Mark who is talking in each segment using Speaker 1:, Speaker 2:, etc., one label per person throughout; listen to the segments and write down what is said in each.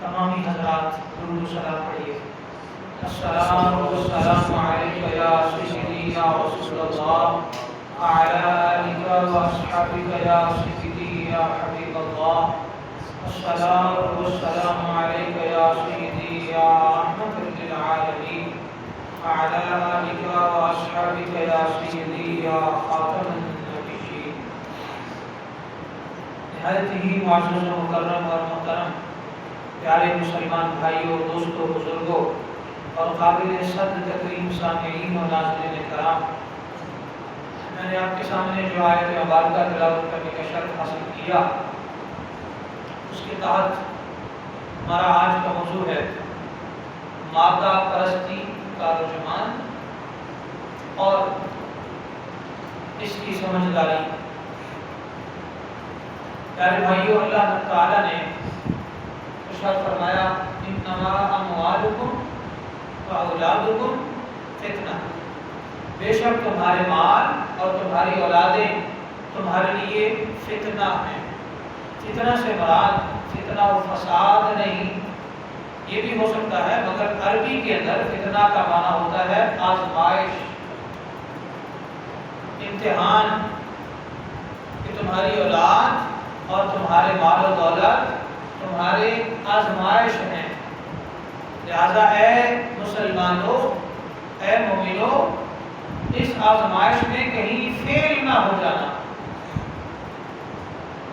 Speaker 1: تمامی حضرات درود و سلام پڑھیے۔ السلام والسلام علیک یا سیدی یا رسول اللہ وعلی آلک و اصحابک یا سیدی یا حبیب اللہ۔ السلام والسلام علیک یا سیدی یا رحمت للعالمین وعلی آلک و اصحابک یا سیدی یا خاتم النبیین۔ نہایت ہی معزز و مکرم اور محترم پیارے مسلمان بھائیوں، دوستوں، بزرگوں اور قابل صد تکریم سامعین و ناظرین کرام، میں نے آپ کے سامنے جو آیت مبارکہ تلاوت کرنے کا شرف حاصل کیا، اس کے تحت ہمارا آج کا موضوع ہے مادہ پرستی کا رجحان اور اس کی سمجھداری۔ پیارے بھائیوں، اللہ تعالیٰ نے ارشاد فرمایا انما اموالکم و اولادکم فتنہ، بے شک تمہارے مال اور تمہاری اولادیں تمہارے لیے فتنہ ہیں۔ فتنہ سے مراد فتنہ و فساد نہیں، یہ بھی ہو سکتا ہے، مگر عربی کے اندر فتنہ کا معنی ہوتا ہے آزمائش، امتحان، کہ تمہاری اولاد اور تمہارے مال و دولت تمہارے آزمائش ہیں۔ لہذا اے مسلمانوں، اے مومنوں، اس آزمائش میں کہیں فیل نہ ہو جانا۔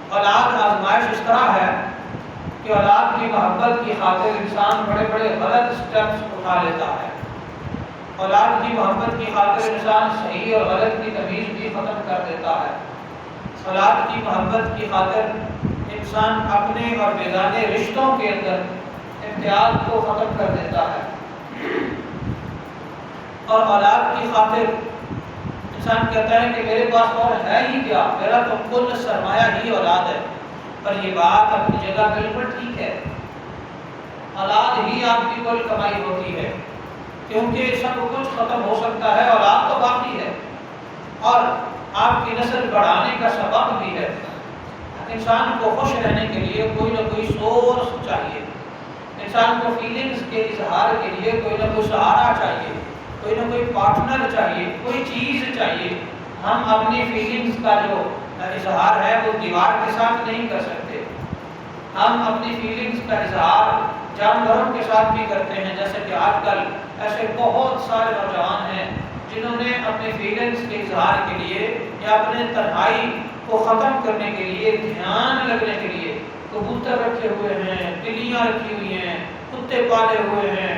Speaker 1: اولاد آزمائش اس طرح ہے کہ اولاد کی محبت کی خاطر انسان بڑے بڑے غلط سٹیپس اٹھا لیتا ہے۔ اولاد کی محبت کی خاطر انسان صحیح اور غلط کی تمیز بھی ختم کر دیتا ہے۔ اولاد کی محبت کی خاطر انسان اپنے اور بیگانے رشتوں کے اندر امتیاز کو ختم کر دیتا ہے، اور اولاد کی خاطر انسان کہتا ہے کہ میرے پاس اور ہے ہی کیا، میرا تو کل سرمایہ ہی اولاد ہے۔ پر یہ بات اپنی جگہ بالکل ٹھیک ہے، اولاد ہی آپ کی کل کمائی ہوتی ہے، کیونکہ سب کچھ ختم ہو سکتا ہے، اولاد تو باقی ہے اور آپ کی نسل بڑھانے کا سبب بھی ہے۔ انسان کو خوش رہنے کے لیے کوئی نہ کوئی سورس چاہیے، انسان کو فیلنگز کے اظہار کے لیے کوئی نہ کوئی سہارا چاہیے، کوئی نہ کوئی پارٹنر چاہیے، کوئی چیز چاہیے۔ ہم اپنی فیلنگز کا جو اظہار ہے وہ دیوار کے ساتھ نہیں کر سکتے، ہم اپنی فیلنگز کا اظہار جانوروں کے ساتھ بھی کرتے ہیں، جیسے کہ آج کل ایسے بہت سارے نوجوان ہیں جنہوں نے اپنے فیلنگز کے اظہار کے لیے یا اپنے تنہائی کو ختم کرنے کے لیے، دھیان لگنے کے لیے کبوتر رکھے ہوئے ہیں، بلیاں رکھی ہوئی ہیں، کتے پالے ہوئے ہیں،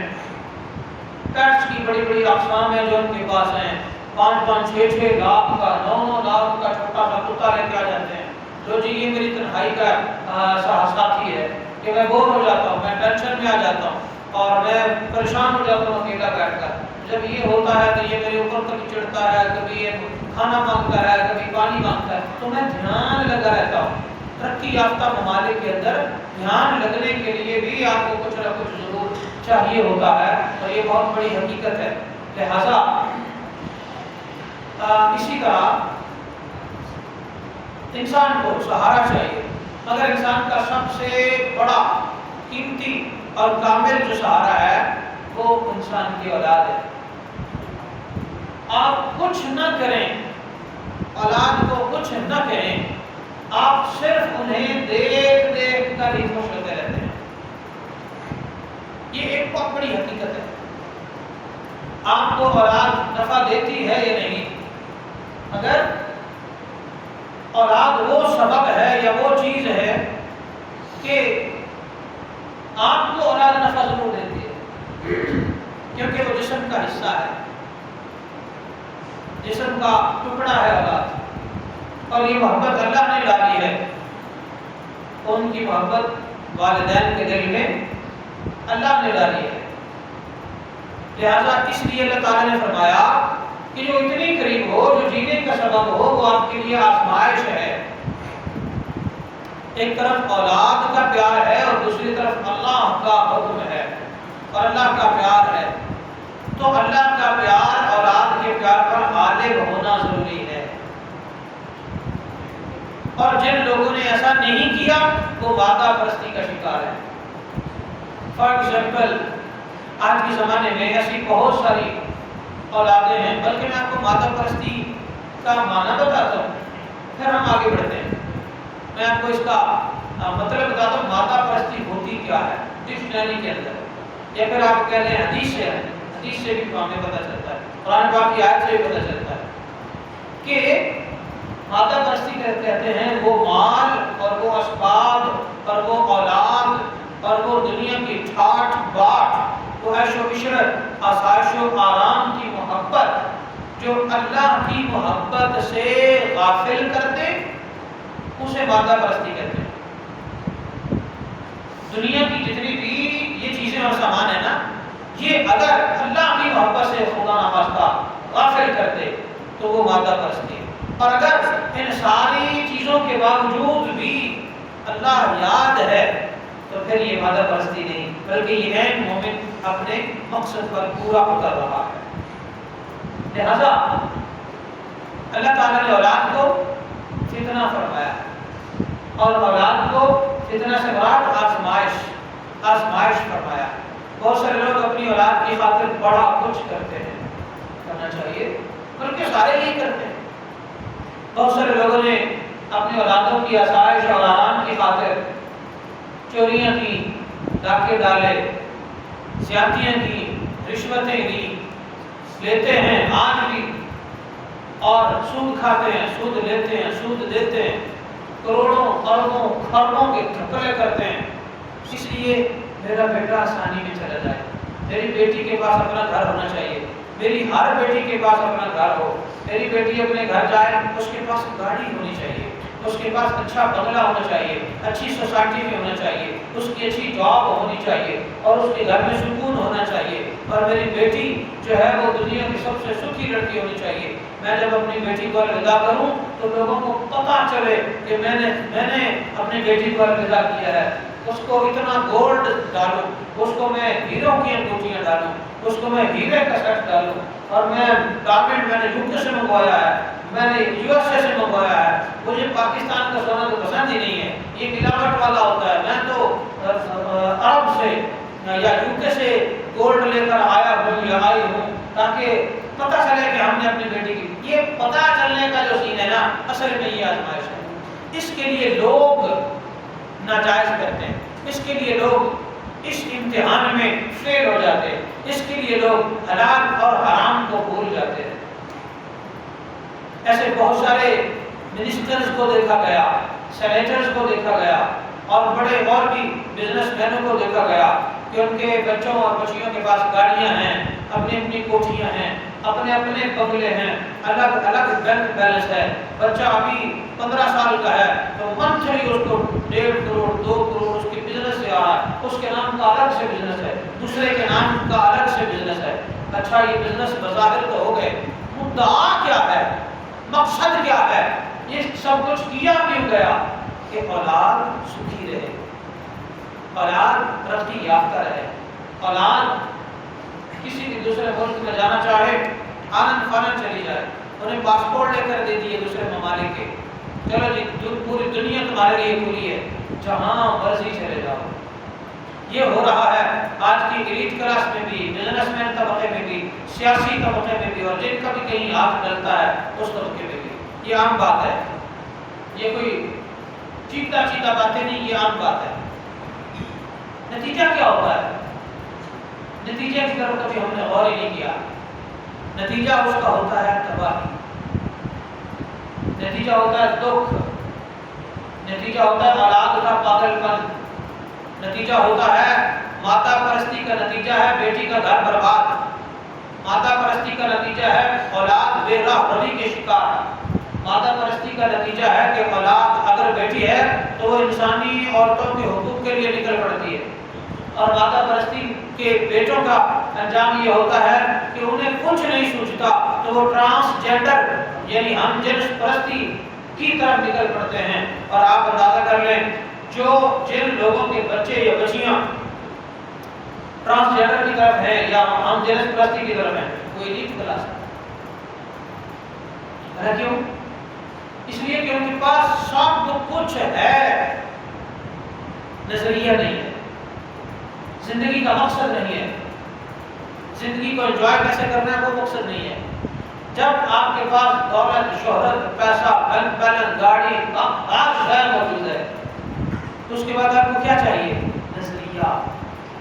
Speaker 1: پیٹس کی بڑی بڑی اقسام ہیں جو ان کے پاس ہیں، 5-6 لاکھ کا، 9 لاکھ کا چھوٹا سا کتا لے کے آ جاتے ہیں۔ جو جی یہ میری تنہائی کا ساتھی ہے کہ میں بور ہو جاتا ہوں، میں ٹینشن میں آ جاتا ہوں اور میں پریشان ہو جاتا ہوں اکیلا بیٹھ کر۔ جب یہ ہوتا ہے تو یہ میرے اوپر کبھی چڑھتا ہے، کبھی یہ کھانا مانگتا ہے، کبھی پانی مانگتا ہے، تو میں دھیان لگا رہتا ہوں۔ ترقی یافتہ ممالک کے اندر دھیان لگنے کے لیے بھی آپ کو کچھ نہ کچھ ضرور چاہیے ہوتا ہے، اور یہ بہت بڑی حقیقت ہے۔ لہذا اسی طرح انسان کو سہارا چاہیے، مگر انسان کا سب سے بڑا، قیمتی اور کامل جو سہارا ہے وہ انسان کی اولاد ہے۔ آپ کچھ نہ کریں، اولاد کو کچھ نہ کریں، آپ صرف انہیں دیکھ دیکھ کر ہی خوش ہوتے رہتے ہیں۔ یہ ایک بہت بڑی حقیقت ہے۔ آپ کو اولاد نفع دیتی ہے یا نہیں، اگر اولاد وہ سبب ہے یا وہ چیز ہے کہ آپ کو اولاد نفع ضرور دیتی ہے، کیونکہ وہ جسم کا حصہ ہے، جسم کا ٹکڑا ہے اولاد، اور یہ محبت اللہ نے ڈالی ہے، ان کی محبت والدین کے دل میں اللہ نے ڈالی ہے۔ لہذا اس لیے اللہ تعالیٰ نے فرمایا کہ جو اتنی قریب ہو، جو جینے کا سبب ہو، وہ آپ کے لیے آزمائش ہے۔ ایک طرف اولاد کا پیار ہے اور دوسری طرف اللہ کا حکم ہے اور اللہ کا پیار ہے، تو اللہ کا پیار اولاد کے پیار پر غالب ہونا ضروری ہے۔ اور جن لوگوں نے ایسا نہیں کیا وہ وعدہ پرستی کا شکار ہے۔ فار ایگزامپل آج کے زمانے میں ایسی بہت ساری اولادیں ہیں، بلکہ میں آپ کو مادہ پرستی کا معنی بتاتا ہوں، پھر ہم آگے بڑھتے ہیں۔ میں آپ کو اس کا مطلب بتاتا ہوں، مادہ پرستی ہوتی کیا ہے ڈکشنری کے اندر، یا پھر آپ کہہ لیں حدیث سے ہے، حدیث سے بھی ہمیں پتہ چلتا ہے، قرآن پاک کی آیت سے بھی پتہ چلتا ہے کہ مادہ پرستی کہتے ہیں وہ مال اور وہ اسباب اور وہ اولاد اور وہ دنیا کی ٹھاٹ باٹ، وہ عیش و عشرت، آسائش و آرام کی محبت جو اللہ کی محبت سے غافل کرتے، اسے مادہ پرستی کہتے ہیں۔ دنیا کی جتنی بھی یہ چیزیں اور سامان ہے نا، یہ اگر اللہ کی محبت سے خدا نخواستہ غافل کرتے تو وہ مادہ پرستی ہے، اور اگر ان ساری چیزوں کے باوجود بھی اللہ یاد ہے تو پھر یہ مادہ پرستی نہیں، بلکہ یہ ہے مومن اپنے مقصد پر پورا کر رہا ہے۔ لہذا اللہ تعالیٰ نے اولاد کو فتنہ فرمایا ہے، اور اولاد کو فتنہ سے مراد آزمائش فرمایا۔ بہت سارے لوگ اپنی اولاد کی خاطر بڑا کچھ کرتے ہیں، کرنا چاہیے، بلکہ سارے ہی کرتے ہیں۔ بہت سارے لوگوں نے اپنی اولادوں کی آسائش اور آرام کی خاطر چوریاں کی، ڈاکے ڈالے، زیادتیاں کی، رشوتیں دی، لیتے ہیں آج بھی، اور سود کھاتے ہیں، سود لیتے ہیں، سود دیتے ہیں، کروڑوں اربوں خربوں کے گھپلے کرتے ہیں، اس لیے میرا بیٹا آسانی میں چلا جائے، میری بیٹی کے پاس اپنا گھر ہونا چاہیے، میری ہر بیٹی کے پاس اپنا گھر ہو، میری بیٹی اپنے گھر جائے اس کے پاس گاڑی ہونی چاہیے، اس کے پاس اچھا بنگلہ ہونا چاہیے، اچھی سوسائٹی میں ہونا چاہیے، اس کی اچھی جاب ہونی چاہیے، اور اس کے گھر میں سکون ہونا چاہیے، اور میری بیٹی جو ہے وہ دنیا کی سب سے سکھی لڑکی ہونی چاہیے۔ میں جب اپنی بیٹی کو الوداع کروں تو لوگوں کو پتہ چلے کہ میں نے اپنی بیٹی کو الوداع کیا ہے، اس کو اتنا گولڈ ڈالوں، اس کو میں ہیروں کی انگوٹھیاں ڈالوں، اس کو میں ہیرے کا سیٹ ڈالوں، اور میں گارمنٹ میں نے یوکے سے منگوایا ہے، میں نے یو ایس اے سے منگوایا ہے، مجھے پاکستان کا سونا تو پسند ہی نہیں ہے، یہ ملاوٹ والا ہوتا ہے، میں تو عرب سے یا یوکے سے گولڈ لے کر آیا ہوں یا آئی ہوں، تاکہ پتہ چلے کہ ہم نے اپنی بیٹی کی، یہ پتہ چلنے کا جو سین ہے نا، اصل میں یہ آزمائش ہے۔ اس کے لیے لوگ ناجائز کرتے ہیں، اس کے لیے لوگ اس امتحان میں فیل ہو جاتے ہیں، اس کے لیے لوگ حلال اور حرام کو بھول جاتے ہیں۔ ایسے بہت سارے منسٹرز کو دیکھا گیا، سینیٹرز کو دیکھا گیا، اور بڑے اور بھی بزنس مینوں کو دیکھا گیا کہ ان کے بچوں اور بچیوں کے پاس گاڑیاں ہیں، اپنی اپنی کوٹھیاں ہیں، اپنے اپنے بنگلے ہیں، الگ الگ بینک بیلنس ہے، بچہ ابھی 15 سال کا ہے تو منتھلی اس کو 1.5 کروڑ 2 کروڑ اس کے بزنس سے آ رہا ہے، اس کے نام کا الگ سے بزنس ہے، دوسرے کے نام کا الگ سے بزنس ہے۔ اچھا، یہ بزنس بظاہر تو ہو گئے، مدعا کیا ہے، مقصد کیا ہے، یہ سب کچھ کیا کیوں گیا؟ کہ اولاد سکھی رہے، اولاد ترقی یافتہ رہے، اولاد کسی بھی دوسرے ملک میں جانا چاہے آنند فانند چلی جائے، انہیں پاسپورٹ لے کر دے دیے دوسرے ممالک کے، چلو جی پوری دنیا تمہارے لیے کھلی ہے، جہاں مرضی چلے جاؤ۔ یہ ہو رہا ہے آج کی ایلیٹ کلاس میں بھی، بزنس مین طبقے میں بھی، سیاسی طبقے میں بھی، اور جن کا بھی کہیں ہاتھ ڈلتا ہے اس طبقے میں بھی۔ یہ عام بات ہے، یہ کوئی چیتا باتیں نہیں، یہ عام بات ہے۔ نتیجہ کیا ہوتا ہے؟ نتیجے کی طرف کبھی ہم نے غور ہی نہیں کیا۔ نتیجہ اس کا ہوتا ہے تباہی، نتیجہ ہوتا ہے دکھ، نتیجہ ہوتا ہے اولاد کا پاگل پن، نتیجہ ہوتا ہے مادہ پرستی کا نتیجہ ہے بیٹی کا گھر برباد، مادہ پرستی کا نتیجہ ہے اولاد بے راہ روی کے شکار، مادہ پرستی کا نتیجہ ہے کہ اولاد اگر بیٹی ہے تو وہ انسانی عورتوں کے حقوق کے لیے نکل پڑتی ہے، اور مادہ پرستی کے بیٹوں کا انجام یہ ہوتا ہے کہ انہیں کچھ نہیں سوچتا تو وہ ٹرانسجینڈر یعنی ہم جنس پرستی کی طرف نکل پڑتے ہیں۔ اور آپ اندازہ کر لیں جن لوگوں کے بچے یا بچیاں ٹرانسجینڈر کی طرف ہیں یا ہم جنس پرستی کی طرف ہیں، وہ ایلیٹ کلاس ہے۔ کیوں؟ اس لیے کہ ان کے پاس سب کچھ ہے، نظریہ نہیں ہے، زندگی کا مقصد نہیں ہے. زندگی کو انجوائے کیسے کرنا ہے وہ مقصد نہیں ہے. جب آپ کے پاس دولت، شہرت، پیسہ، بینک بیلنس، گاڑی، ہر شے موجود ہے تو اس کے بعد آپ کو کیا چاہیے؟ نظریہ.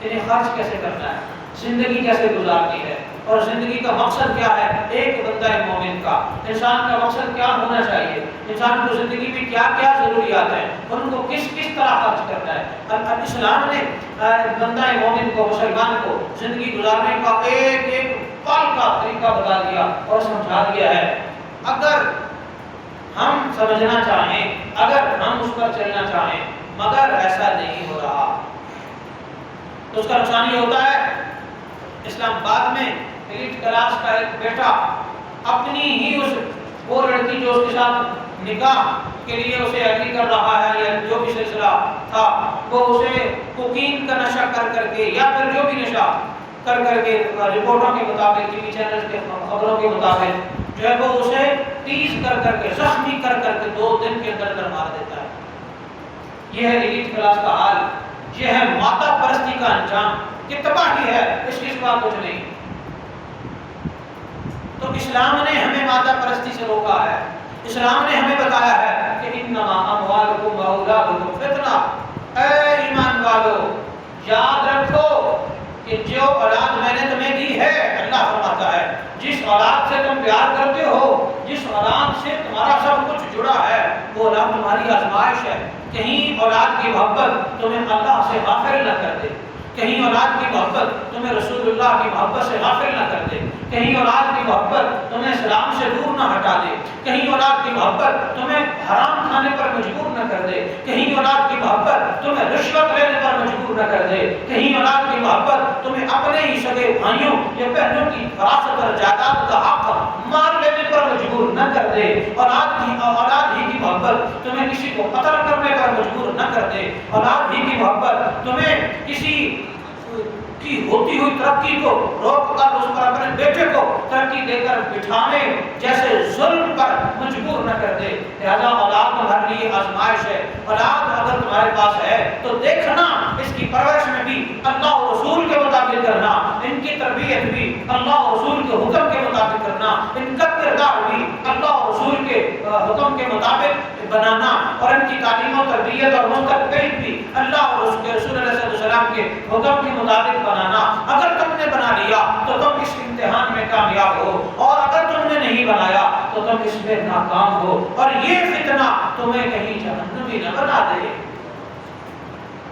Speaker 1: انہیں خرچ کیسے کرنا ہے، زندگی کیسے گزارنی ہے، اور زندگی کا مقصد کیا ہے. ایک بندہ مومن کا، انسان کا مقصد کیا ہونا چاہیے، انسان کو زندگی میں کیا کیا ضروریات ہیں، ان کو کس کس طرح خرچ کرنا ہے. اب اسلام نے بندہ مومن کو، مسلمان کو زندگی گزارنے کا ایک ایک پل کا طریقہ بتا دیا اور سمجھا دیا ہے. اگر ہم سمجھنا چاہیں، اگر ہم اس پر چلنا چاہیں، مگر ایسا نہیں ہو رہا تو اس کا نقصان یہ ہوتا ہے. اسلام آباد میں ایلیٹ کلاس کا ایک بیٹا اپنی ہی وہ لڑکی جو اس کے ساتھ نکاح کے لیے اسے ایگری کر رہا ہے یا جو بھی سلسلہ تھا، وہ اسے کوکین کا نشہ کر کے یا پھر جو بھی نشہ کر کے رپورٹوں کے مطابق، ٹی وی چینل کے خبروں کے مطابق جو ہے وہ اسے تیز کر کے، زخمی کر کے 2 دن کے اندر مار دیتا ہے. یہ ہے ایلیٹ کلاس کا حال، یہ ہے مادہ پرستی کا انجام کہ تباہی ہے، اس کے سوا کچھ نہیں. تو اسلام نے ہمیں مادہ پرستی سے روکا ہے. اسلام نے ہمیں بتایا ہے کہ انما اموالکم واولادکم فتنہ. اے ایمان والو یاد رکھو کہ جو اولاد میں نے تمہیں دی ہے، اللہ فرماتا ہے جس اولاد سے تم پیار کرتے ہو، جس اولاد سے تمہارا سب کچھ جڑا ہے، وہ اولاد تمہاری آزمائش ہے. کہیں اولاد کی محبت تمہیں اللہ سے غافل نہ کر دے، کہیں اولاد کی محبت تمہیں رسول اللہ کی محبت سے غافل نہ کر دے، کہیں اولاد کی محبت تمہیں اسلام سے دور نہ ہٹا دے، کہیں اولاد کی محبت تمہیں حرام کھانے پر مجبور نہ کر دے، کہیں اولاد کی محبت تمہیں رشوت لینے پر مجبور نہ کر دے، کہیں اولاد کی محبت تمہیں اپنے ہی سگے بھائیوں یا بہنوں کی وراثت اور جائیداد کا حق مار لینے پر مجبور نہ کر دے. اولاد ہی کی محبت تمہیں کسی کو قتل کرنے پر مجبور نہ کر دے. اولاد ہی کی محبت تمہیں کسی کی ہوتی ہوئی ترقی کو روک کر اس پر اپنے بیٹے کو ترقی دے کر بٹھانے جیسے ظلم پر مجبور نہ کر دے. لہذا اولاد تمہارے لیے آزمائش ہے. اولاد اگر تمہارے پاس ہے تو دیکھنا اس کی پرورش میں بھی اللہ و رسول کے مطابق کرنا، ان کی تربیت بھی اللہ و رسول کے حکم کے مطابق کرنا، ان کا کردار بھی اللہ و رسول کے حکم کے مطابق بنانا، اور ان کی تعلیم و تربیت اور مستقبل بھی اللہ اور اس کے رسول علیہ السلام کے حکم کے مطابق بنانا. اگر تم نے بنا لیا تو تم اس امتحان میں کامیاب ہو، اور اگر تم نے نہیں بنایا تو تم اس میں ناکام ہو، اور یہ فتنہ تمہیں کہیں جہنمی نہ بنا دے.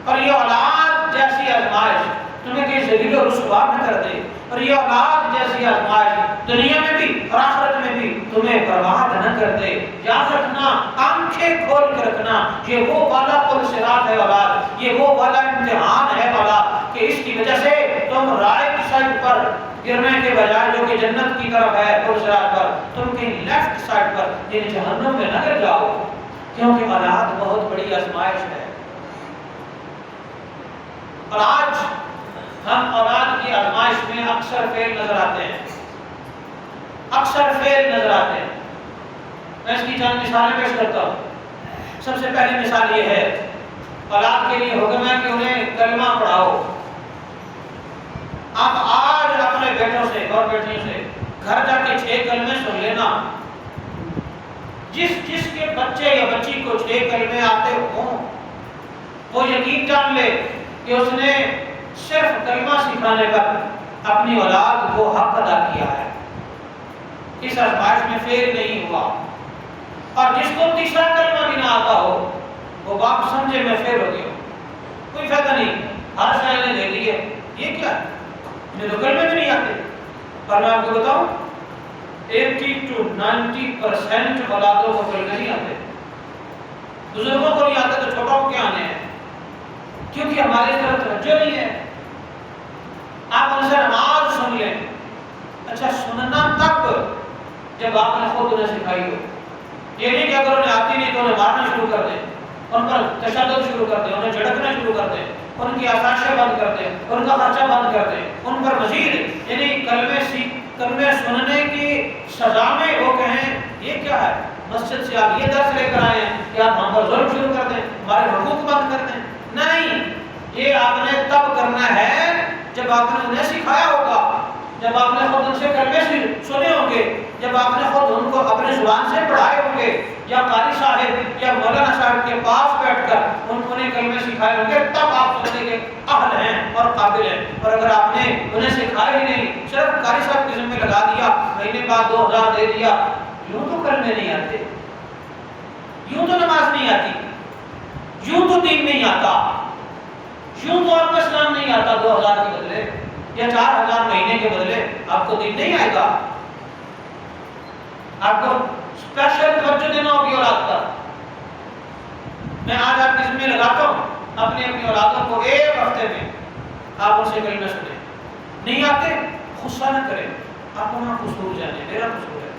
Speaker 1: اور یہ اولاد جیسی آزمائش تمہیں کہیں ذلیل و رسوا نہ کر دے، اور یہ اولاد جیسی آزمائش دنیا میں بھی اور آخرت میں بھی تمہیں برباد نہ کر دے. یاد رکھنا، آنکھیں کھول کے رکھنا، یہ وہ والا پل صراط ہے اولاد، یہ وہ والا امتحان ہے اولاد کہ اس کی وجہ سے تم رائٹ سائڈ پر گرنے کے بجائے جو کہ جنت کی طرف ہے پل صراط پر، تم کہیں لیفٹ سائڈ پر یعنی جہنم میں نہ گر جاؤ، کیونکہ اولاد بہت بڑی آزمائش ہے. اور آج ہم اولاد کی آزمائش میں اکثر فیل نظر آتے ہیں، اکثر فیل نظر آتے ہیں. میں اس کی چند مثالیں پیش کرتا ہوں. سب سے پہلی مثال یہ ہے، اولاد کے لیے حکم ہے کہ انہیں کلمہ پڑھاؤ. آپ آج اپنے بیٹوں سے اور بیٹیوں سے گھر جا کے 6 کلمے سن لینا. جس کے بچے یا بچی کو 6 کلمے آتے ہوں وہ یقین جان لے کہ اس نے صرف کلمہ سکھانے پر اپنی اولاد کو حق ادا کیا ہے، اس آزمائش میں فیل نہیں ہوا. اور جس کو تیسرا کلمہ بھی نہ آتا ہو وہ باپ سمجھے میں فیل ہو گیا، کوئی فائدہ نہیں، ہر شاید نے دے دی ہے، یہ کیا ہے، انہیں تو کلمے بھی نہیں آتے. اور میں آپ کو بتاؤں 80 to 90% اولادوں کو کلمے نہیں آتے. بزرگوں کو نہیں آتے تو چھوٹوں کو کیا آنے ہیں، کیونکہ ہماری طرف توجہ نہیں ہے. آپ ان سے نماز سن لیں، اچھا سننا تب جب آپ نے خود انہیں سکھائی ہو. یہ نہیں کہ اگر انہیں آتی نہیں تو انہیں مارنا شروع کر دیں، ان پر تشدد شروع کر دیں، انہیں جھڑکنا شروع کر دیں، ان کی آسائشیں بند کر دیں، ان کا خرچہ بند کر دیں، ان پر مزید یعنی کلمے سننے کی سزا میں وہ کہیں یہ کیا ہے، مسجد سے آپ یہ درس لے کر آئے ہیں کہ آپ ہم پر ظلم شروع کر دیں، ہمارے حقوق بند کر دیں. نہیں، یہ آپ نے تب کرنا ہے جب آپ نے انہیں سکھایا ہوگا، جب آپ نے خود ان سے کلمے سنے ہوں گے، جب آپ نے خود ان کو اپنے زبان سے پڑھائے ہوں گے، یا قاری صاحب یا مولانا صاحب کے پاس بیٹھ کر انہیں کلمے سکھائے ہوں گے، تب آپ سمجھیں گے اہل ہیں اور قابل ہیں۔ اور اگر آپ نے انہیں سکھائے ہی نہیں، صرف قاری صاحب کے ذمہ لگا دیا، مہینے بعد 2000 دے دیا، یوں تو کلمے نہیں آتے، یوں تو نماز نہیں آتی، یوں تو دین نہیں آتا، یوں تو آپ کو اسلام نہیں آتا۔ 2000 کے بدلے یا 4000 مہینے کے بدلے آپ کو دین نہیں آئے گا۔ آپ کو اسپیشل توجہ دینا ہوگی اولاد پر۔ میں آج آپ کے ذمہ لگاتا ہوں، اپنی اولادوں کو ایک ہفتے میں آپ ان سے کلمہ سنیں۔ نہیں آتے غصہ نہ کریں، آپ وہاں قصور جانے، میرا قصور ہے،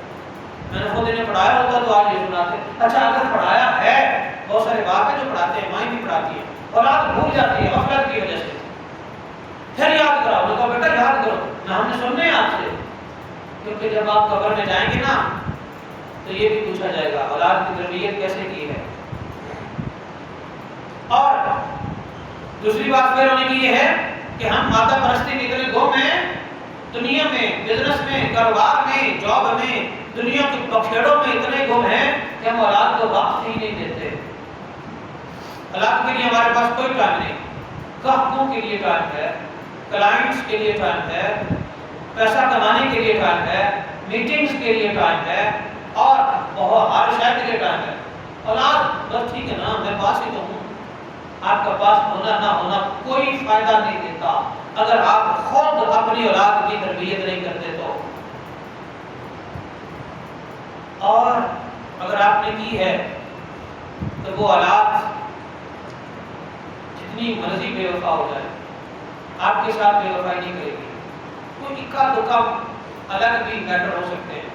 Speaker 1: میں نے خود انہیں پڑھایا ہوتا تو آج یہ سناتے۔ اچھا اگر پڑھایا ہے، بہت سارے باپ ہیں جو پڑھاتے ہیں، مائیں بھی پڑھاتی ہیں، اولاد بھول جاتی ہے غفلت کی وجہ سے، پھر یاد کراؤ، ان کو بیٹا یاد کرو نہ، ہم نے سننے ہیں آپ سے، کیونکہ جب آپ قبر میں جائیں گے نا تو یہ بھی پوچھا جائے گا اولاد کی تربیت کیسے کی ہے۔ اور دوسری بات پھر ہونے کی یہ ہے کہ ہم مادہ پرستی کے اتنے گم ہیں، دنیا میں، بزنس میں، کاروبار میں، جاب میں، دنیا کے بکھیڑوں میں اتنے گم ہیں کہ ہم اولاد کو وقت ہی نہیں دیتے۔ اولاد کے لیے ہمارے پاس کوئی ٹائم نہیں، گاہکوں کے لیے ٹائم ہے، کلائنٹس کے لیے ٹائم ہے، پیسہ کمانے کے لیے ٹائم ہے، میٹنگز کے لیے ٹائم ہے، اور بہت ہر شے کے لیے ٹائم ہے۔ اولاد بس ٹھیک ہے نا، میں پاس ہی تو ہوں، آپ کا پاس ہونا نہ ہونا کوئی فائدہ نہیں دیتا اگر آپ خود اپنی اولاد کی تربیت نہیں کرتے تو۔ اور اگر آپ نے کی ہے تو وہ اولاد جتنی مرضی بے وفا ہو جائے آپ کے ساتھ بے وفائی نہیں کرے گی۔ کوئی اکا دکا الگ بھی میٹر ہو سکتے ہیں،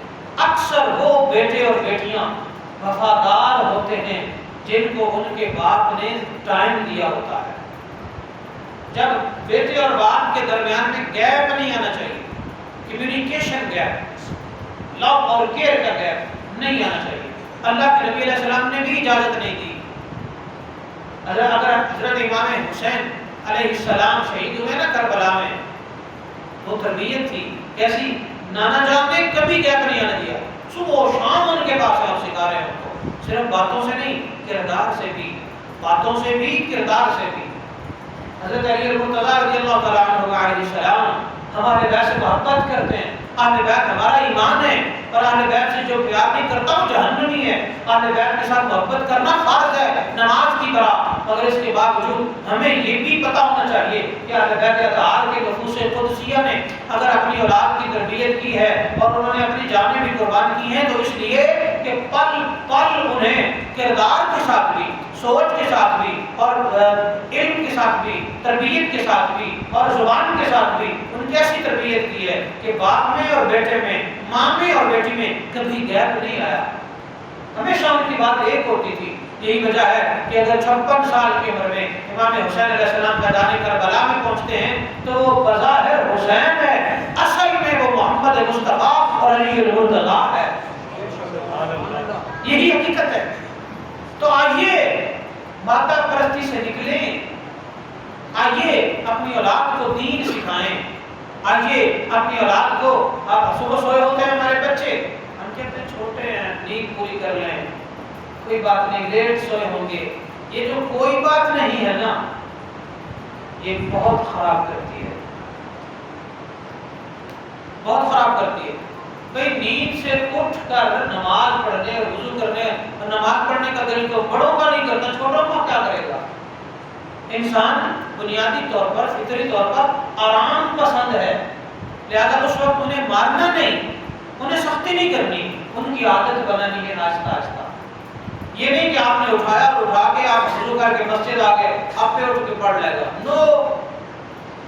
Speaker 1: اکثر وہ بیٹے اور بیٹیاں وفادار ہوتے ہیں جن کو ان کے باپ نے ٹائم دیا ہوتا ہے۔ جب بیٹے اور باپ کے درمیان میں گیپ نہیں آنا چاہیے، کمیونیکیشن گیپ، لو اور کیئر کا گیپ نہیں آنا چاہیے۔ اللہ کے نبی علیہ السلام نے بھی اجازت نہیں دی۔ اگر حضرت امام حسین علیہ السلام شہید ہوئے نا کربلا میں، وہ تربیت تھی کیسی، نانا جان نے کبھی گیپ نہیں آنے دیا، صبح و شام ان کے پاس آپ سکھا رہے ہیں ان کو، صرف باتوں سے نہیں، کردار سے بھی، باتوں سے بھی، کردار سے بھی۔ حضرت علی المرتضیٰ رضی اللہ تعالیٰ عنہ علیہ السلام ہمارے بیت سے محبت کرتے ہیں، اہل بیت ہمارا ایمان ہے، اور اہل بیت سے جو پیار نہیں کرتا وہ جہنمی ہے۔ اہل بیت کے ساتھ محبت کرنا فرض ہے نماز کی طرح، مگر اس کے باوجود ہمیں یہ بھی پتہ ہونا چاہیے کہ اہل بیت اطہار کے نفوس قدسیہ نے اگر اپنی اولاد کی تربیت کی ہے اور انہوں نے اپنی جانیں بھی قربان کی ہیں تو اس لیے کہ پل پل انہیں کردار کے ساتھ بھی، سوچ کے ساتھ بھی، اور علم کے ساتھ بھی، تربیت کے ساتھ بھی، اور زبان کے ساتھ بھی ان کی ایسی تربیت کی ہے کہ باپ میں اور بیٹے میں، ماں میں اور بیٹی میں کبھی گیپ نہیں آیا، ہمیشہ ان کی بات ایک ہوتی تھی۔ یہی وجہ ہے کہ اگر 56 سال کی عمر میں امام حسین علیہ السلام میدان کربلا میں پہنچتے ہیں تو وہ بظاہر حسین ہے، اصل میں وہ محمد مصطفیٰ اور علی المرتضیٰ ہے۔ یہی حقیقت ہے۔ تو آئیے مادہ پرستی سے نکلیں، آئیے اپنی اولاد کو دین سکھائیں، آئیے اپنی اولاد کو، آپ صبح سوئے ہوتے ہیں ہمارے بچے، ہم کہتے ہیں چھوٹے ہیں نیند پوری کر لیں، کوئی بات نہیں، لیٹ سوئے ہوں گے، یہ جو کوئی بات نہیں ہے نا یہ بہت خراب کرتی ہے، بہت خراب کرتی ہے۔ بھئی نیند سے اٹھ کر نماز پڑھنے اور وضو کرنے اور نماز پڑھنے کا دل تو بڑوں کا نہیں کرتا، چھوٹوں کا کیا کرے گا؟ انسان بنیادی طور پر، فطری طور پر آرام پسند ہے، لہذا اس وقت انہیں مارنا نہیں، انہیں سختی نہیں کرنی، ان کی عادت بنانی ہے آہستہ آہستہ۔ یہ نہیں کہ آپ نے اٹھایا اور اٹھا کے آپ وضو کر کے مسجد آ گئے آپ پہ اٹھ کے پڑھ لے گا، نو،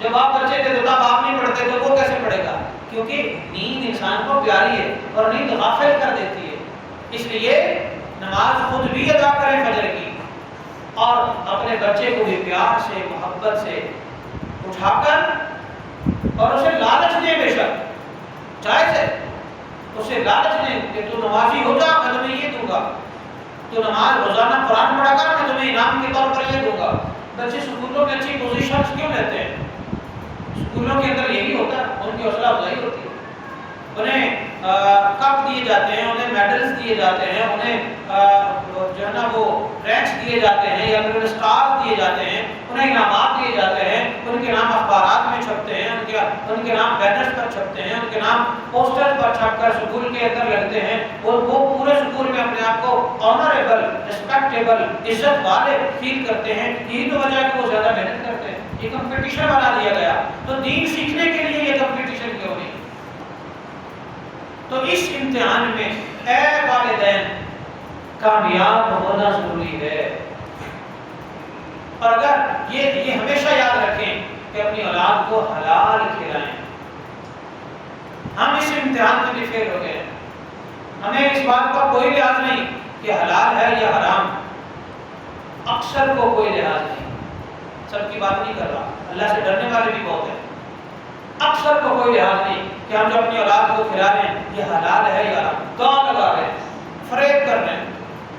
Speaker 1: جب آپ بچے تھے تب آپ نہیں پڑھتے تو وہ کیسے پڑھے گا؟ کیونکہ نیند انسان کو پیاری ہے اور نیند غافل کر دیتی ہے۔ اس لیے نماز خود بھی ادا کریں فجر کی، اور اپنے بچے کو بھی پیار سے، محبت سے اٹھا کر اور اسے لالچ دیں، بے شک جائز ہے، اسے لالچ دیں کہ تو نمازی ہو جا، میں تمہیں یہ دوں گا، تو نماز روزانہ قرآن پڑھا کر، میں تمہیں انعام کے طور پر یہ دوں گا۔ بچے اسکولوں میں اچھی پوزیشنز کیوں لیتے ہیں؟ اسکولوں کی حوصلہ افزائی ہوتی ہے، انہیں کپ دیے جاتے ہیں، انہیں میڈلز دیے جاتے ہیں، انہیں جو ہے نا وہ رینکس دیے جاتے ہیں یا پھر اسٹار دیے جاتے ہیں، انہیں انعامات دیے جاتے ہیں، ان کے نام اخبارات میں چھپتے ہیں، ان کے نام بینرز پر چھپتے ہیں، ان کے نام پوسٹر پر چھپ کر سکول کے اندر لگتے ہیں، اور وہ پورے سکول میں اپنے آپ کو آنریبل، ریسپیکٹیبل، عزت والے فیل کرتے ہیں۔ یہی تو وجہ ہے کہ وہ زیادہ محنت کرتے ہیں۔ یہ کمپٹیشن بنا دیا گیا، تو دین سیکھنے کے لیے یہ کمپٹیشن کیوں نہیں؟ تو اس امتحان میں اے والدین کامیاب ہونا ضروری ہے، اور اگر یہ ہمیشہ یاد رکھیں کہ اپنی اولاد کو حلال کھلائیں۔ ہم اس امتحان میں بھی فیل ہو گئے، ہمیں اس بات کا کوئی لحاظ نہیں کہ حلال ہے یا حرام، اکثر کو کوئی لحاظ نہیں، سب کی بات نہیں کر رہا، اللہ سے ڈرنے والے بھی بہت ہیں، اکثر کو کوئی لحاظ نہیں کہ ہم جو اپنی اولاد کو کھلا رہے ہیں یہ حلال ہے یا حرام، داغ لگا رہے ہیں، فریب کر رہے ہیں،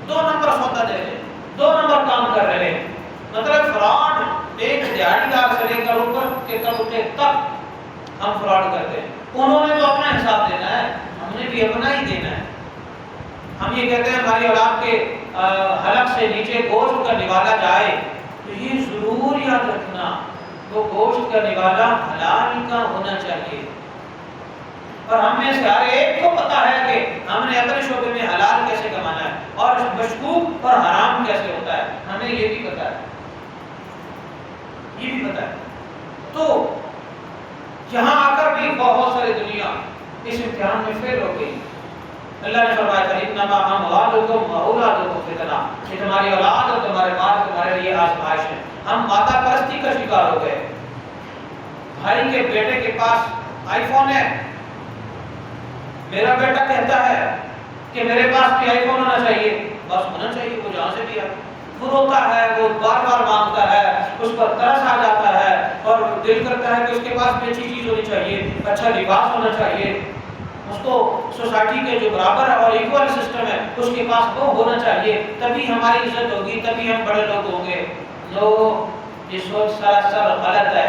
Speaker 1: 2 نمبر سودا دے رہے ہیں، 2 نمبر کام کر رہے ہیں، مطلب فراڈ ایک دیہڑی دار سے لے کر اوپر کے طبقے تک ہم فراڈ کرتے ہیں۔ انہوں نے تو اپنا حساب دینا ہے، ہم نے بھی اپنا ہی دینا ہے۔ ہم یہ کہتے ہیں ہماری اولاد کے حلق سے نیچے گوشت کا نوالا جائے، تو یہ ضرور یاد رکھنا وہ گوشت کا نوالا حلال کا ہونا چاہیے، اور ہم میں سے ہر ایک کو پتا ہے کہ ہم نے اپنے شعبے میں حلال کیسے کمانا ہے اور مشکوک اور حرام کیسے ہوتا ہے، ہمیں یہ بھی پتا ہے، یہ بھی پتا ہے۔ تو یہاں آ کر بھی بہت ساری دنیا اس امتحان میں فیل ہو گئی۔ اللہ نے فرمایا تھا انما اموالکم واولادکم فتنہ، کہ تمہاری اولاد اور تمہارے مال تمہارے لیے آزمائش ہے۔ ہم مادہ پرستی کا شکار ہو گئے، بھائی کے بیٹے کے پاس آئی فون ہے، میرا بیٹا کہتا ہے کہ میرے پاس بھی آئی فون ہونا چاہیے، بس ہونا چاہیے، وہ جہاں سے بھی آئے، وہ روتا ہے، وہ بار بار مانگتا ہے، اس پر ترس آ جاتا ہے اور دل کرتا ہے کہ اس کے پاس بھی اچھی چیز ہونی چاہیے، اچھا لباس ہونا چاہیے، اس کو سوسائٹی کے جو برابر اور ایکول سسٹم ہے اس کے پاس وہ ہونا چاہیے، تبھی ہماری عزت ہوگی، تبھی ہم بڑے لوگ ہوں گے۔ یہ سوچ سراسر غلط ہے،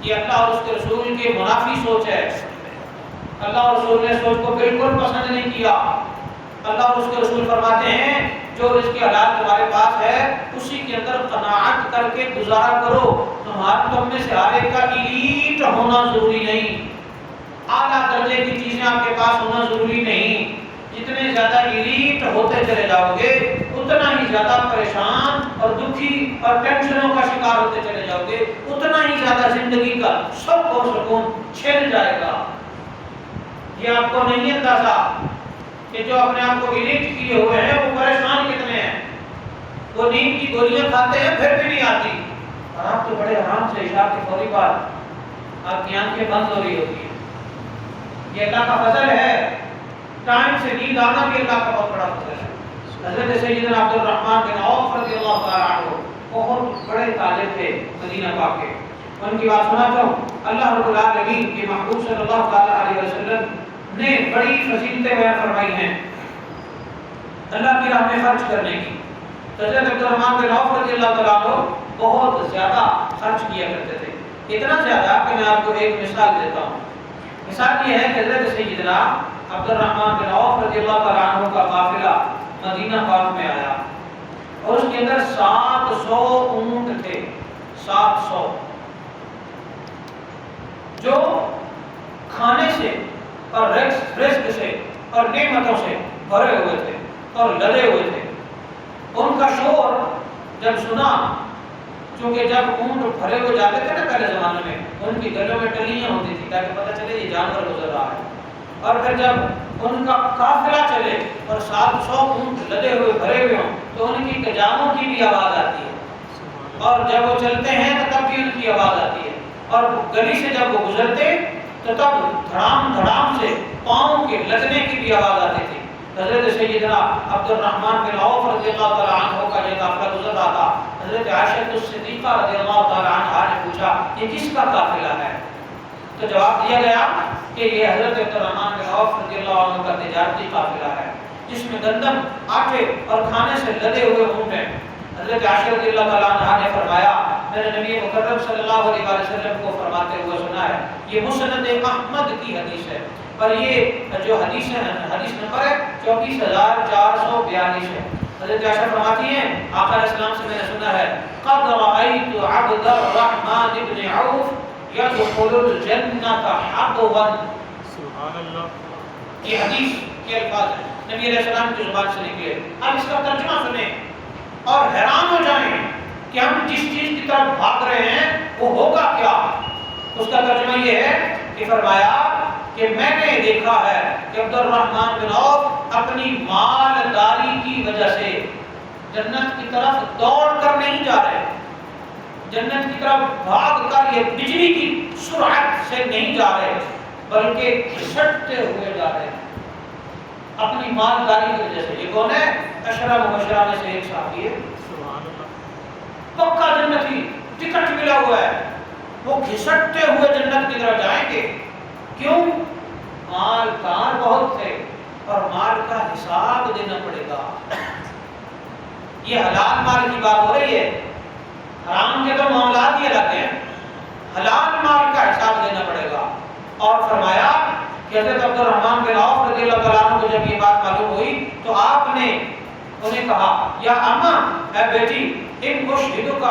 Speaker 1: یہ اللہ اور اس کے رسول کے منافی سوچ ہے۔ اللہ اور رسول نے سوچ کو بالکل پسند نہیں کیا۔ اللہ اور اس کے رسول فرماتے ہیں جو رزق کی حالات تمہارے پاس ہے اسی کے اندر قناعت کر کے گزارا کرو، تم میں سے ہر ایک کا ایلیٹ ہونا ضروری نہیں، اعلیٰ درجے کی چیزیں آپ کے پاس ہونا ضروری نہیں۔ جتنے زیادہ ایلیٹ ہوتے چلے جاؤ گے اتنا ہی زیادہ پریشان اور دکھی اور ٹینشنوں کا شکار ہوتے چلے جاؤ گے، اتنا ہی زیادہ زندگی کا سب اور سکون چھن جائے گا۔ یہ آپ کو نہیں اندازہ کہ جو اپنے آپ کو ایلیٹ کیے ہوئے ہیں وہ پریشان کتنے ہیں، وہ نیند کی گولیاں کھاتے ہیں پھر بھی نہیں آتی، اور آپ تو بڑے آرام سے عشاء کے فوری بعد آپ کی آنکھیں بند ہو رہی ہوتی ہیں۔ یہ اللہ کا فضل ہے، ٹائم سے نیند آنا بھی اللہ کا بہت بڑا فضل ہے۔ حضرت سیدنا عبد الرحمن بن عوف رضی اللہ تعالیٰ عنہ بہت بڑے تاجر تھے مدینہ پاک کے، ان کی بات سناتا ہوں۔ اللہ رب العالمین کے محبوب صلی اللہ تعالیٰ علیہ وسلم نے بڑی فضیلتیں بیان فرمائی ہیں اللہ کی راہ میں خرچ کرنے کی۔ حضرت عبد الرحمن بن عوف رضی اللہ تعالیٰ عنہ بہت زیادہ خرچ کیا کرتے تھے، اتنا زیادہ کہ میں آپ کو ایک مثال دیتا ہوں۔ مثال یہ ہے کہ حضرت سیدنا عبد الرحمن بن عوف رضی اللہ تعالیٰ عنہ کا قافلہ مدینہ پاک میں آیا اور اس کے اندر 700 اونٹ تھے، 700 جو کھانے سے اور رزق سے اور نعمتوں سے بھرے ہوئے تھے اور لدے ہوئے تھے۔ ان کا شور جب سنا، چونکہ جب اونٹ بھرے ہوئے جاتے تھے نا پہلے زمانے میں، ان کی گلوں میں ٹلیاں ہوتی تھی تاکہ پتہ چلے یہ جانور گزر رہا ہے، اور پھر جب ان کا قافلہ چلے اور 700 اونٹ لدے ہوئے بھرے ہوئے ہوں تو ان کی کجاموں کی بھی آواز آتی ہے، اور جب وہ چلتے ہیں تو تب بھی ان کی آواز آتی ہے، اور گلی سے جب وہ گزرتے تو تب دھڑام دھڑام سے پاؤں کے لگنے کی بھی آواز آتی تھی۔ حضرت سیدنا عبد الرحمن بن عوف رضی اللہ تعالیٰ عنہ کا یہ قافلہ گزر رہا تھا۔ حضرت عائشہ الصدیقہ رضی اللہ تعالیٰ عنہا نے پوچھا یہ کس کا قافلہ ہے؟ تو جواب دیا گیا کہ یہ حضرت عبد الرحمن بن عوف رضی اللہ عنہ کا تجارتی قافلہ ہے جس میں گندم، آٹے اور کھانے سے لدے ہوئے اونٹ ہیں۔ حضرت عائشہ رضی اللہ تعالیٰ عنہا نے فرمایا میں نے نبی مکرم صلی اللہ علیہ وسلم کو فرماتے ہوئے سنا ہے. یہ مسند احمد کی حدیث ہے اور یہ جو حدیث نمبر ہے 24442 ہے. حضرت عائشہ فرماتی ہیں آقا علیہ السلام سے میں نے سنا ہے قد رأيت عبد الرحمن بن عوف يدخل الجنة حبوا.
Speaker 2: سبحان اللہ.
Speaker 1: یہ حدیث کے الفاظ ہیں نبی علیہ السلام کی زبان سے نکلے. اب اس کا ترجمہ سنیں اور حیران ہو جائیں کہ ہم جس چیز کی طرف بھاگ رہے ہیں وہ ہوگا کیا. اس کا ترجمہ یہ ہے کہ فرمایا کہ میں نے دیکھا ہے کہ عبد الرحمن بن عوف اپنی مالداری کی وجہ سے جنت کی طرف دوڑ کر نہیں جا رہے, جنت کی طرف بھاگ کر یہ بجلی کی سرعت سے نہیں جا رہے بلکہ گھسٹتے ہوئے جا رہے ہیں اپنی مالداری کی وجہ سے. یہ کون ہے؟ عشرہ مبشرہ میں سے ایک صحابی ہے.
Speaker 2: سبحان اللہ.
Speaker 1: پکا جنتی, ٹکٹ ملا ہوا ہے, وہ گھسٹتے ہوئے جنت کی طرف جائیں گے. کیوں؟ مالدار بہت تھے اور مال کا حساب دینا پڑے گا. یہ حلال مال کی بات ہو رہی ہے, حرام کے تو معاملات ہی الگ ہیں, حلال مال کا حساب دینا پڑے گا. اور فرمایا کہ حضرت عبد الرحمن بن عوف رضی اللہ تعالیٰ عنہ کو جب یہ بات معلوم ہوئی تو آپ نے انہیں کہا یا اماں, اے بیٹی, ان اشہدک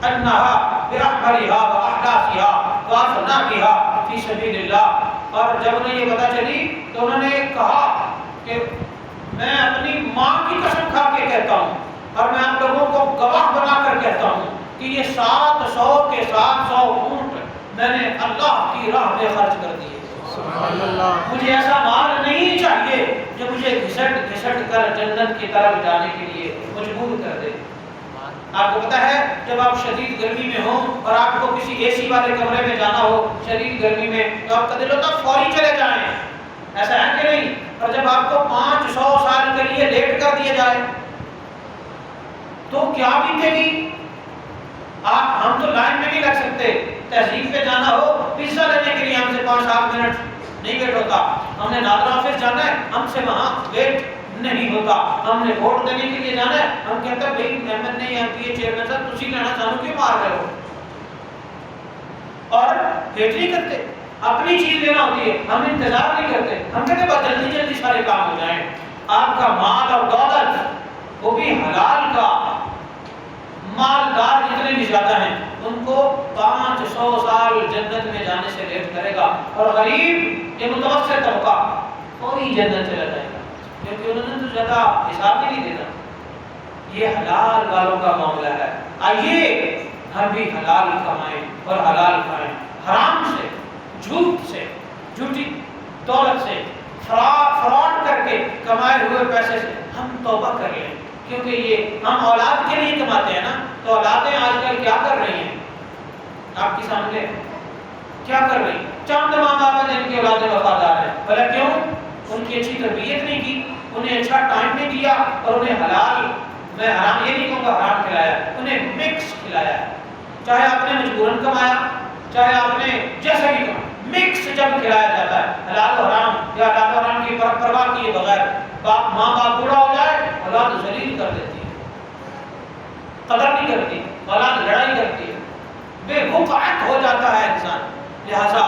Speaker 1: انہا برحملہا واحداثہا وافناکہا فی سبیل اللہ. اور جب انہیں یہ پتہ چلی تو انہوں نے کہا کہ میں اپنی ماں کی قسم کھا کے کہتا ہوں اور میں آپ لوگوں کو گواہ بنا کر کہتا ہوں کہ یہ 700 کے 700 اونٹ میں نے اللہ کی راہ میں خرچ کر دیے.
Speaker 2: سبحان اللہ.
Speaker 1: مجھے ایسا مال نہیں چاہیے جو مجھے گھسٹ کر جنت کی طرف جانے کے لیے مجبور کر دے. آپ کو پتا ہے جب آپ شدید گرمی میں ہوں اور آپ کو کسی اے سی والے کمرے میں جانا ہو شدید گرمی میں تو آپ کا دل ہوتا ہے فوری چلے جائیں, ایسا ہے کہ نہیں؟ اور جب آپ کو 500 سال کے لیے لیٹ کر دیا جائے تو کیا بیتے گی؟ ہم تو لائن میں نہیں لگ سکتے. تہذیب پہ جانا ہو پیزا لینے کے لیے ہم سے 5-7 منٹ نہیں ویٹ ہوتا. ہم نے نادر آفس جانا ہے ہم سے وہاں ویٹ نہیں ہوتا. ہم نے ووٹ دینے کے لیے جانا ہے ہم کہتے ہیں بھائی احمد نہیں ایم پی اے چیئرمین صاحب تسی لینا چاہوں کیوں مار رہے ہو, اور ویٹ نہیں کرتے. اپنی چیز لینا ہوتی ہے ہم انتظار نہیں کرتے, ہم کہتے ہیں بس جلدی جلدی سارے کام ہو جائیں. آپ کا مال اور دولت وہ بھی حلال کا, مالدار جتنے بھی زیادہ ہیں ان کو 500 سال جنت میں جانے سے لیٹ کرے گا اور غریب یہ متوسط طبقہ فوری جنت چلا جائے گا کیونکہ انہوں نے تو زیادہ حساب ہی نہیں دینا. یہ حلال والوں کا معاملہ ہے. آئیے ہم بھی حلال کمائیں اور حلال کھائیں. حرام سے, جھوٹ سے, جھوٹی دولت سے, فراڈ کر کے کمائے ہوئے پیسے سے ہم توبہ کر لیں کیونکہ یہ ہم اولاد کے لیے کماتے ہیں نا. تو اولادیں آج کل کیا کر رہی ہیں آپ کے سامنے, کیا کر رہی ہیں؟ چند ماں باپ ہیں جن کی اولادیں وفادار ہیں, بھلا کیوں؟ ان کی اچھی تربیت نہیں کی, انہیں اچھا ٹائم نہیں دیا اور انہیں حلال, میں حرام یہ نہیں کہوں گا حرام کھلایا, انہیں مکس کھلایا. چاہے آپ نے مجبوراً کمایا چاہے آپ نے جیسا بھی کمایا, مکس جب کھلایا جاتا ہے حلال و حرام یا حلال و حرام کی پرواہ کیے بغیر, ماں باپ بوڑھا ہو جائے اولاد ذلیل کر دیتی ہے, قدر نہیں کرتی, اولاد لڑائی کرتی ہے, بے وقعت ہو جاتا ہے انسان. لہذا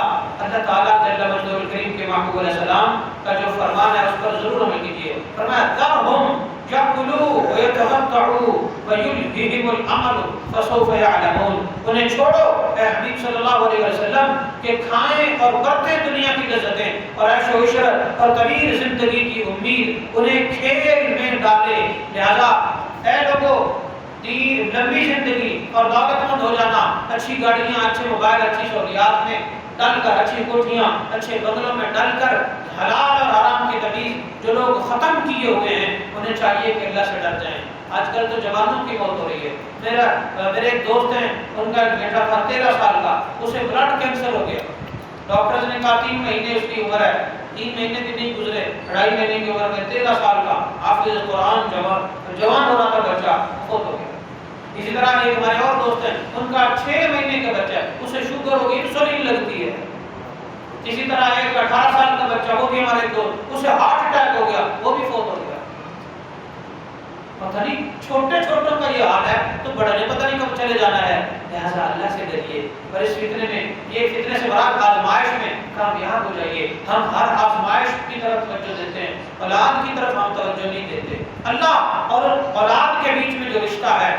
Speaker 1: اللہ تعالیٰ جل مجدہ الکریم کے محبوب علیہ السلام کا جو فرمان ہے اس پر ضرور عمل کیجیے. فرمایا ذرہم یاکلوا ویتمتعوا ویلہہم الامل فسوف یعلمون. انہیں چھوڑو اے حبیب صلی اللہ علیہ وسلم کہ کھائیں اور برتیں دنیا کی لذتیں اور عیش و عشرت اور طویل زندگی کی امید, انہیں کھیل میں ڈالے. لہذا اے لوگوں لمبی زندگی اور دولت مند ہو جانا, اچھی گاڑیاں, اچھے موبائل, اچھی سہولیات میں ڈل کر, اچھی کوٹھیاں, اچھے بنگلوں میں ڈل کر حلال اور حرام کی تمیز جو لوگ ختم کیے ہوئے ہیں انہیں چاہیے کہ اللہ سے ڈر جائیں. آج کل تو جوانوں کی موت ہو رہی ہے. میرے ایک دوست ہیں, ان کا ایک بیٹا تھا 13 سال کا, اسے بلڈ کینسر ہو گیا. ڈاکٹرز نے کہا 3 مہینے اس کی عمر ہے, 3 مہینے بھی نہیں گزرے, 2.5 مہینے کی عمر میں 13 سال کا حافظ قرآن جوان ہو رہا تھا بچہ, فوت ہو گیا. اسی طرح ایک ہمارے اور دوست ہیں, ان کا 6 مہینے کا بچہ ہے, اسے شوگر ہو گئی, انسولین لگتی ہے. اسی طرح ایک 18 سال کا بچہ, وہ بھی ہمارے دوست, اسے ہارٹ اٹیک ہو گیا, وہ بھی فوت ہو گیا. پتہ نہیں چھوٹے چھوٹوں کا یہ حال ہے تو بڑا نے پتہ نہیں کب چلے جانا ہے. لہٰذا اللہ سے ڈریے اور اس فتنے میں یہ فتنے سے برات آزمائش میں کامیاب ہو جائیے. ہم ہر آزمائش کی طرف توجہ دیتے ہیں, اولاد کی طرف ہم توجہ نہیں دیتے. اللہ اور اولاد کے بیچ میں جو رشتہ ہے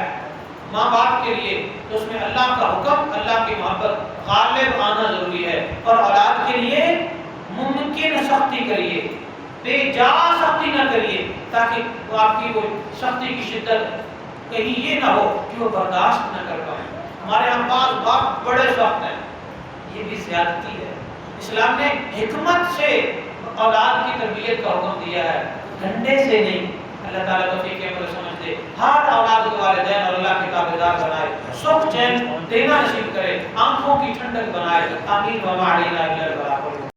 Speaker 1: ماں باپ کے لیے تو اس میں اللہ کا حکم, اللہ کی محبت غالب آنا ضروری ہے. اور اولاد کے لیے ممکن سختی کریے, بے جا سختی نہ کریے, تاکہ وہ آپ کی کوئی سختی کی شدت کہیں یہ نہ ہو کہ وہ برداشت نہ کر پائیں. ہمارے ہم بعض باپ بڑے سخت ہیں, یہ بھی زیادتی ہے. اسلام نے حکمت سے اولاد کی تربیت کا حکم دیا ہے, ڈنڈے سے نہیں. اللہ تعالیٰ توفیق عمل سمجھ دے, ہر اولاد کو والدین اور اللہ کے تابعدار بنائے, سکھ چین دینا نصیب کرے, آنکھوں کی ٹھنڈک بنائے. آمین و ما علینا الا البلاغ.